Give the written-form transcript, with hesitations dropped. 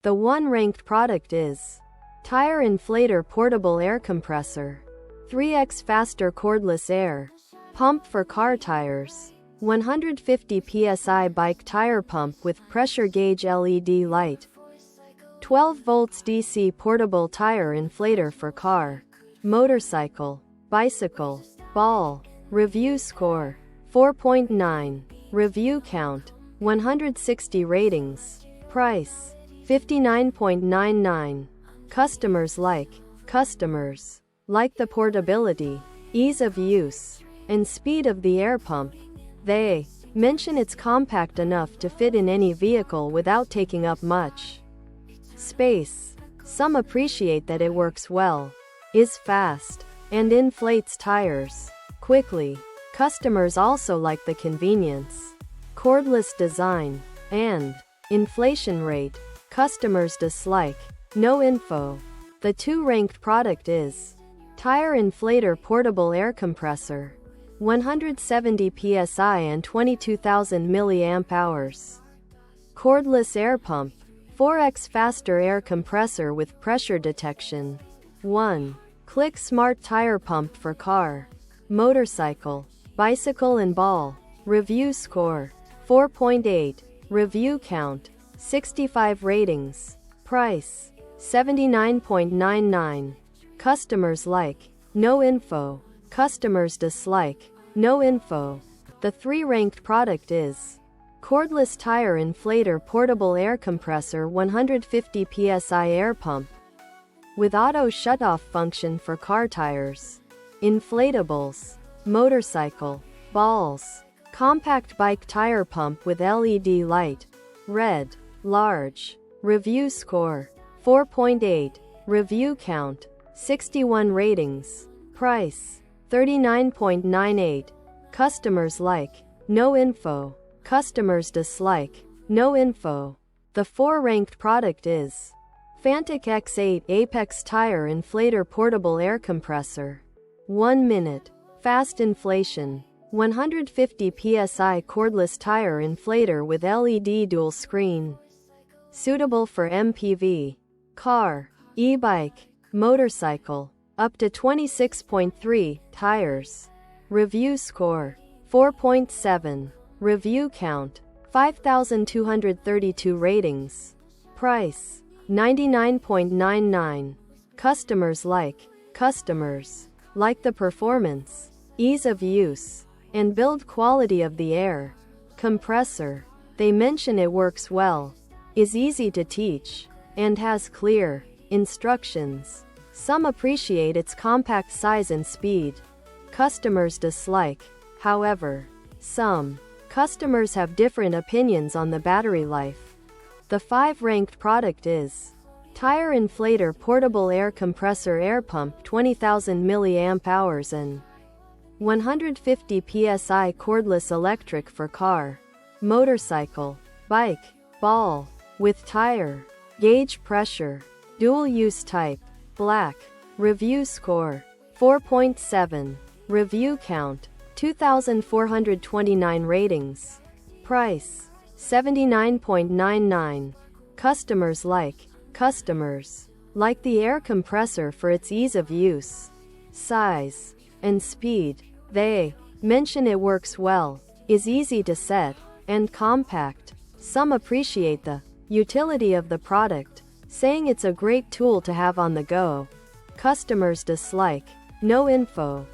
The one-ranked product is Tire Inflator Portable Air Compressor. 3x faster cordless air pump for car tires. 150 psi bike tire pump with pressure gauge LED light. 12 volts DC portable tire inflator for car, motorcycle, bicycle, ball. Review score 4.9. Review count 160 ratings. Price $59.99. Customers like the portability, ease of use, and speed of the air pump. They mention it's compact enough to fit in any vehicle without taking up much space. Some appreciate that it works well, is fast, and inflates tires quickly. Customers also like the convenience, cordless design, and inflation rate. Customers dislike no info. The two-ranked product is Tire Inflator Portable Air Compressor. 170 psi and 22,000 mAh. Cordless air pump. 4x faster air compressor with pressure detection. 1. Click smart tire pump for car, motorcycle, bicycle and ball. Review score 4.8. Review count 65 ratings. Price $79.99. Customers like no info. Customers dislike no info. The three-ranked product is Cordless Tire Inflator Portable Air Compressor. 150 psi air pump with auto shutoff function for car tires, inflatables, motorcycle, balls. Compact bike tire pump with LED light, red, large. Review score 4.8. Review count 61 ratings. Price $39.98. Customers like no info. Customers dislike no info. The four-ranked product is Fanttik X8 Apex Tire Inflator Portable Air Compressor. 1 minute. Fast inflation. 150 psi cordless tire inflator with LED dual screen. Suitable for MPV, car, e-bike, motorcycle. Up to 26.3 tires. Review score 4.7. Review count 5,232 ratings. Price $99.99. Customers like the performance, ease of use, and build quality of the air compressor. They mention it works well, is easy to teach, and has clear instructions. Some appreciate its compact size and speed. Customers dislike, however. Some customers have different opinions on the battery life. The five-ranked product is Tire Inflator Portable Air Compressor Air Pump. 20,000 mAh and 150 psi cordless electric for car, motorcycle, bike, ball. With tire gauge pressure. Dual use type. Black. Review score 4.7. Review count 2,429 ratings. Price $79.99. Customers like the air compressor for its ease of use, size, and speed. They mention it works well, is easy to set, and compact. Some appreciate the utility of the product, saying it's a great tool to have on the go. Customers dislike no info.